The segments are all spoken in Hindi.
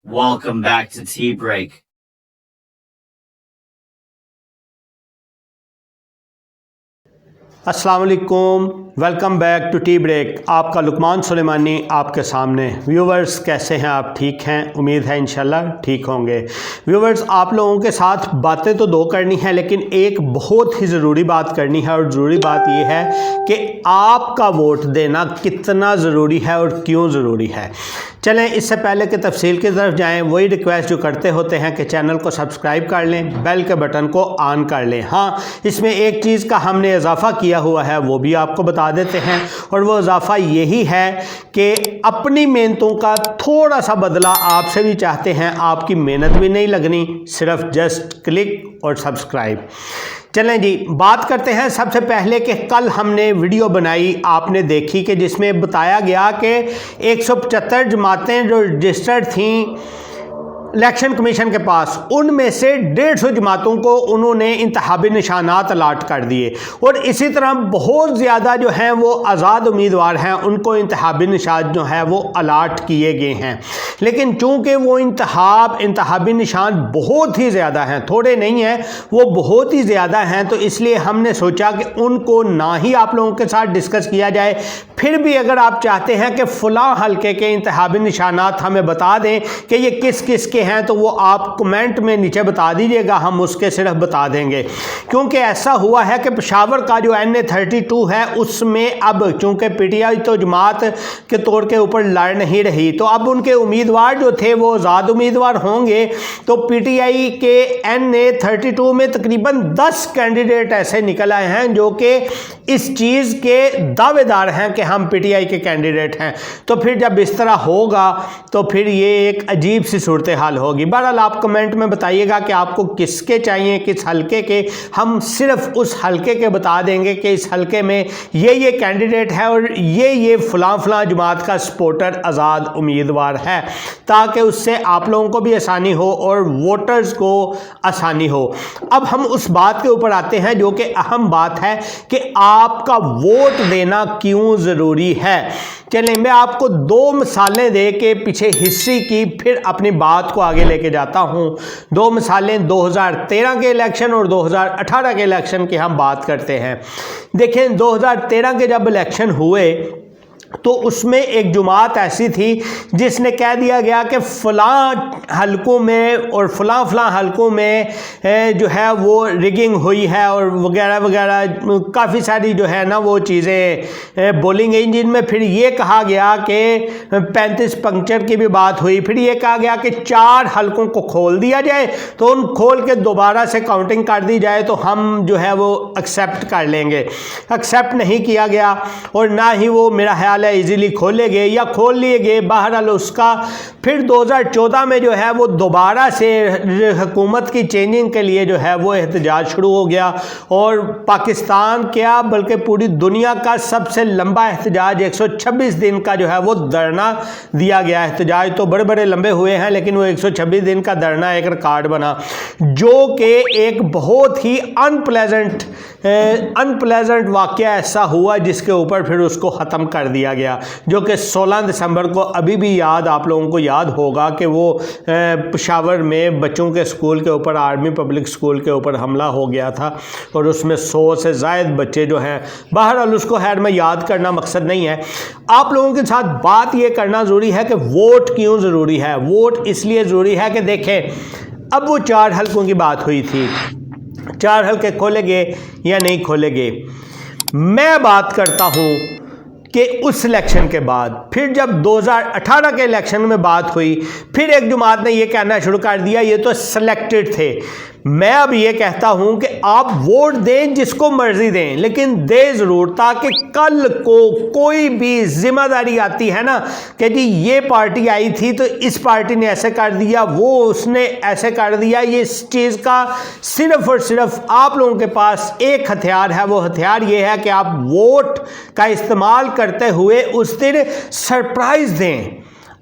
Welcome back to Tea Break. अस्सलाम वालेकुम, welcome back to tea break. आपका लुकमान सुलेमानी आपके सामने। व्यूवर्स कैसे हैं आप? ठीक हैं? उम्मीद है इंशाल्लाह ठीक होंगे। व्यूवर्स, आप लोगों के साथ बातें तो दो करनी है, लेकिन एक बहुत ही ज़रूरी बात करनी है, और ज़रूरी बात ये है कि आपका वोट देना कितना ज़रूरी है और क्यों ज़रूरी है। चलें, इससे पहले कि तफसील की तरफ जाएं, वही रिक्वेस्ट जो करते होते हैं कि चैनल को सब्सक्राइब कर लें, बेल के बटन को ऑन कर लें। हाँ, इसमें एक चीज़ का हमने इजाफ़ा किया हुआ है, वो भी आपको बता देते हैं, और वो इजाफ़ा यही है कि अपनी मेहनतों का थोड़ा सा बदला आपसे भी चाहते हैं। आपकी मेहनत भी नहीं लगनी, सिर्फ जस्ट क्लिक और सब्सक्राइब। चलें जी, बात करते हैं सबसे पहले कि कल हमने वीडियो बनाई, आपने देखी, कि जिसमें बताया गया कि 175 जमातें जो रजिस्टर्ड थीं इलेक्शन कमीशन के पास, उनमें से 150 जमातों को उन्होंने इंतखाबी निशानात अलाट कर दिए, और इसी तरह बहुत ज़्यादा जो हैं वो आज़ाद उम्मीदवार हैं, उनको इंतखाबी निशान जो है वो अलाट किए गए हैं। लेकिन चूँकि वो इंतखाबी निशान बहुत ही ज़्यादा हैं, थोड़े नहीं हैं, वो बहुत ही ज़्यादा हैं, तो इसलिए हमने सोचा कि उनको ना ही आप लोगों के साथ डिस्कस किया जाए। फिर भी अगर आप चाहते हैं कि फ़लाँ हल्के के इंतखाबी निशानात हमें बता दें कि ये किस किस के हैं, तो वो आप कमेंट में नीचे बता दीजिएगा, हम उसके सिर्फ बता देंगे। क्योंकि ऐसा हुआ है कि पेशावर का जो NA-32 है, उसमें अब चूँकि PTI तो जमात के तौर के ऊपर लड़ नहीं रही, तो अब उनके उम्मीदवार जो थे वो आज़ाद उम्मीदवार होंगे। तो PTI के NA-32 में तकरीबन 10 कैंडिडेट ऐसे निकल आए हैं जो कि इस चीज़ के दावेदार हैं कि हम PTI के कैंडिडेट हैं। तो फिर जब इस तरह होगा तो फिर ये एक अजीब सी सूरत हाल होगी। बहरहाल आप कमेंट में बताइएगा कि आपको किसके चाहिए, किस हलके के। हम सिर्फ उस हलके के बता देंगे कि इस हलके में ये कैंडिडेट है और ये फलां जमात का सपोर्टर आज़ाद उम्मीदवार है, ताकि उससे आप लोगों को भी आसानी हो और वोटर्स को आसानी हो। अब हम उस बात के ऊपर आते हैं जो कि अहम बात है कि आपका वोट देना क्यों ज़रूरी है। चलें, मैं आपको 2 मिसालें दे के पीछे हिस्ट्री की फिर अपनी बात को आगे लेके जाता हूं। 2 मिसालें 2013 के इलेक्शन और 2018 के इलेक्शन की हम बात करते हैं। देखें, 2013 के जब इलेक्शन हुए तो उसमें एक जमात ऐसी थी जिसने कह दिया गया कि फ़लाँ हलकों में और फ़लाँ हलकों में जो है वो रिगिंग हुई है और वगैरह वगैरह काफ़ी सारी जो है ना वो चीज़ें बोली गई, जिनमें फिर ये कहा गया कि 35 पंक्चर की भी बात हुई। फिर ये कहा गया कि 4 हलकों को खोल दिया जाए, तो उन खोल के दोबारा से काउंटिंग कर दी जाए तो हम जो है वो एक्सेप्ट कर लेंगे। एक्सेप्ट नहीं किया गया, और ना ही वो मेरा ख्याल इजीली खोले गए या खोल लिए गए। बहरहाल उसका फिर 2014 में जो है वो दोबारा से हुकूमत की चेंजिंग के लिए जो है वो एहतजाज शुरू हो गया, और पाकिस्तान क्या बल्कि पूरी दुनिया का सबसे लंबा एहतजाज 126 दिन का जो है वो धरना दिया गया। एहतजाज तो बड़े बड़े लंबे हुए हैं, लेकिन वो 126 दिन का धरना एक रिकॉर्ड बना, जो कि एक बहुत ही अनप्लेजेंट वाक़या ऐसा हुआ जिसके ऊपर फिर उसको ख़त्म कर दिया गया, जो कि 16 दिसंबर को अभी भी याद, आप लोगों को याद होगा कि वो पेशावर में बच्चों के स्कूल के ऊपर, आर्मी पब्लिक स्कूल के ऊपर हमला हो गया था, और उसमें 100 से ज़ायद बच्चे जो हैं। बहरहाल उसको खैर में याद करना मकसद नहीं है। आप लोगों के साथ बात ये करना ज़रूरी है कि वोट क्यों ज़रूरी है। वोट इसलिए ज़रूरी है कि देखें, अब वो 4 हलकों की बात हुई थी, 4 हलके खोले गए या नहीं खोले गए। मैं बात करता हूँ कि उस इलेक्शन के बाद फिर जब 2018 के इलेक्शन में बात हुई, फिर एक जमात ने ये कहना शुरू कर दिया ये तो सिलेक्टेड थे। मैं अब ये कहता हूं कि आप वोट दें जिसको मर्जी दें, लेकिन दे ज़रूर, ताकि कल को कोई भी जिम्मेदारी आती है ना कि जी ये पार्टी आई थी तो इस पार्टी ने ऐसे कर दिया, वो उसने ऐसे कर दिया, ये इस चीज़ का सिर्फ और सिर्फ आप लोगों के पास एक हथियार है। वो हथियार ये है कि आप वोट का इस्तेमाल करते हुए उस दिन सरप्राइज़ दें।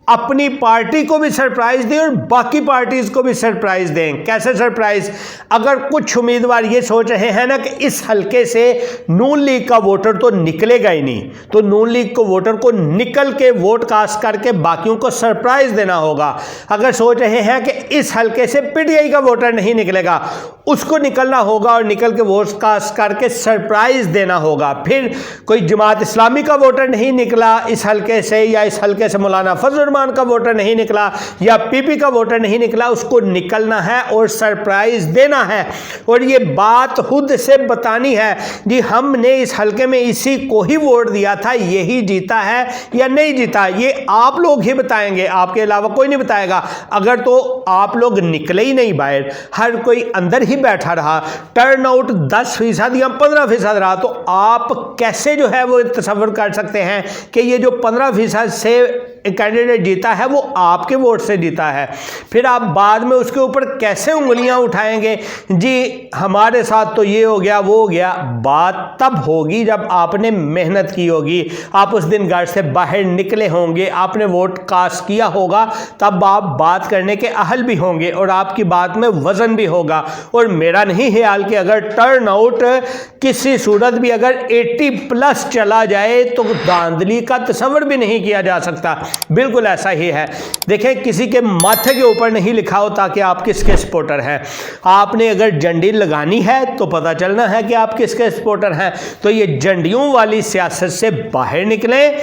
अपनी पार्टी को भी सरप्राइज दें और बाकी पार्टीज को भी सरप्राइज दें। कैसे सरप्राइज? अगर कुछ उम्मीदवार ये सोच रहे हैं ना कि इस हलके से नून लीग का वोटर तो निकलेगा ही नहीं, तो नून लीग को वोटर को निकल के वोट कास्ट करके बाकियों को सरप्राइज देना होगा। अगर सोच रहे हैं कि इस हलके से पीटीआई का वोटर नहीं निकलेगा, उसको निकलना होगा और निकल के वोट कास्ट करके सरप्राइज देना होगा। फिर कोई जमात इस्लामी का वोटर नहीं निकला इस हलके से, या इस हलके से मौलाना फजल रहमान का वोटर नहीं निकला, या पीपी का वोटर नहीं निकला, उसको निकलना है और सरप्राइज देना है। और ये बात खुद से बतानी है जी हमने इस हलके में इसी को ही वोट दिया था, यही जीता है या नहीं जीता, ये आप लोग ही बताएंगे, आपके अलावा कोई नहीं बताएगा। अगर तो आप लोग निकले ही नहीं बाहर, हर कोई अंदर ही बैठा रहा, टर्न आउट 10% या 15% रहा, तो आप कैसे जो है वो तसव्वुर कर सकते हैं कि ये जो 15% से कैंडिडेट जीता है वो आपके वोट से जीता है। फिर आप बाद में उसके ऊपर कैसे उंगलियां उठाएंगे जी हमारे साथ तो ये हो गया वो हो गया। बात तब होगी जब आपने मेहनत की होगी, आप उस दिन घर से बाहर निकले होंगे, आपने वोट कास्ट किया होगा, तब आप बात करने के अहल भी होंगे और आपकी बात में वजन भी होगा। और मेरा नहीं ख्याल कि अगर टर्न आउट किसी सूरत भी अगर 80+ चला जाए तो धांधली का तसव्वुर भी नहीं किया जा सकता। बिल्कुल ऐसा ही है। देखें, किसी के माथे के ऊपर नहीं लिखा होता कि आप किसके सपोर्टर हैं। आपने अगर झंडी लगानी है तो पता चलना है कि आप किसके सपोर्टर हैं। तो ये झंडियों वाली सियासत से बाहर निकलें,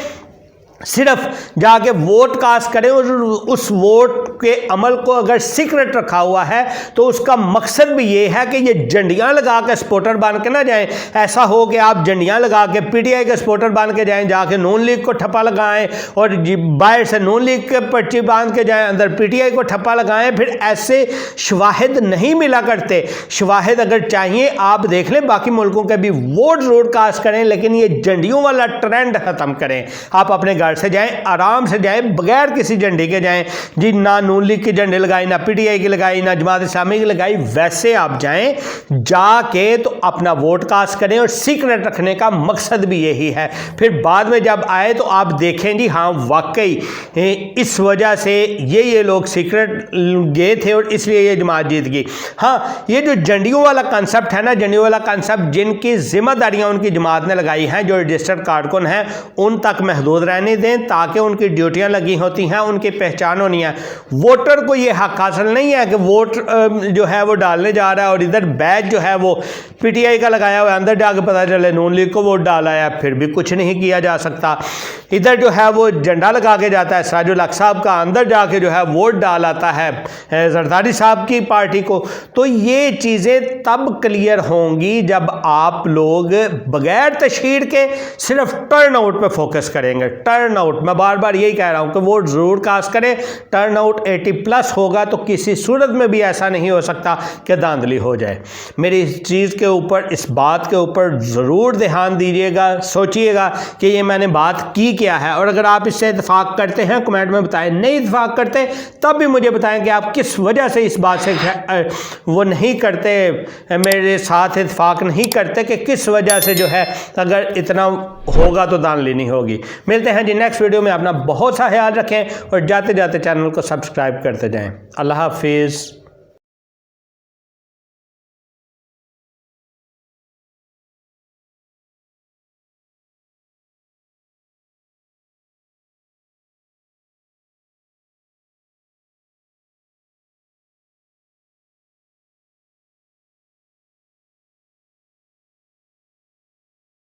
सिर्फ जाके वोट कास्ट करें और उस वोट के अमल को अगर सीक्रेट रखा हुआ है तो उसका मकसद भी ये है कि ये झंडियां लगा के सपोर्टर बन के ना जाएं। ऐसा हो कि आप झंडियां लगा के पीटीआई के सपोर्टर बन के जाएं, जाके नून लीग को ठप्पा लगाएं और बाहर से नून लीग के पर्ची बांध के जाएं, अंदर पीटीआई को ठप्पा लगाएं। फिर ऐसे शवाहिद नहीं मिला करते। शवाहिद अगर चाहिए आप देख लें, बाकी मुल्कों के भी वोट जरूर कास्ट करें, लेकिन ये झंडियों वाला ट्रेंड खत्म करें। आप अपने घर से जाएं, आराम से जाएं, बगैर किसी झंडे के जाएं जी। ना नून लीग की झंडे लगाई, ना पीटीआई की लगाई, ना जमात इस्लामी की लगाई, वैसे आप जाएं। जाके तो अपना वोट कास्ट करें और सीक्रेट रखने का मकसद भी यही है। फिर बाद में जब आए तो आप देखें जी हाँ वाकई इस वजह से ये लोग सीक्रेट गए थे और इसलिए ये जमात जीत गई। हाँ, ये जो झंडियों वाला कंसेप्ट है ना, झंडियों वाला कंसेप्ट जिनकी जिम्मेदारियां उनकी जमात ने लगाई हैं, जो रजिस्टर्ड कारकुन हैं, उन तक महदूद रहने दें ताकि उनकी ड्यूटियां लगी होती हैं, उनकी पहचान होनी है। वोटर को ये हक हासिल नहीं है कि वोट जो है वो डालने जा रहा है और इधर बैच जो है वो पीटीआई का लगाया हुआ है, अंदर जाके पता चले नून लीग को वोट डाला है, फिर भी कुछ नहीं किया जा सकता। इधर जो है वो झंडा लगा के जाता है सराजुल हक साहब का, अंदर जाके जो है वोट डाल आता है जरदारी साहब की पार्टी को। तो ये चीज़ें तब क्लियर होंगी जब आप लोग बगैर तशहीर के सिर्फ टर्न आउट पे फोकस करेंगे। टर्न आउट, मैं बार बार यही कह रहा हूं कि वोट जरूर कास्ट करें। टर्न आउट 80+ होगा तो किसी सूरत में भी ऐसा नहीं हो सकता कि धांधली हो जाए। मेरी इस चीज़ के ऊपर, इस बात के ऊपर ज़रूर ध्यान दीजिएगा, सोचिएगा कि ये मैंने बात की क्या है। और अगर आप इससे इत्तेफाक करते हैं कमेंट में बताएं, नहीं इत्तेफाक करते तब भी मुझे बताएं कि आप किस वजह से इस बात से वो नहीं करते, मेरे साथ इत्तेफाक नहीं करते कि किस वजह से जो है अगर इतना होगा तो धांधली नहीं होगी। मिलते हैं जी नेक्स्ट वीडियो में। अपना बहुत सा ख्याल रखें और जाते जाते चैनल को सब्सक्राइब करते जाएं। अल्लाह हाफिज़।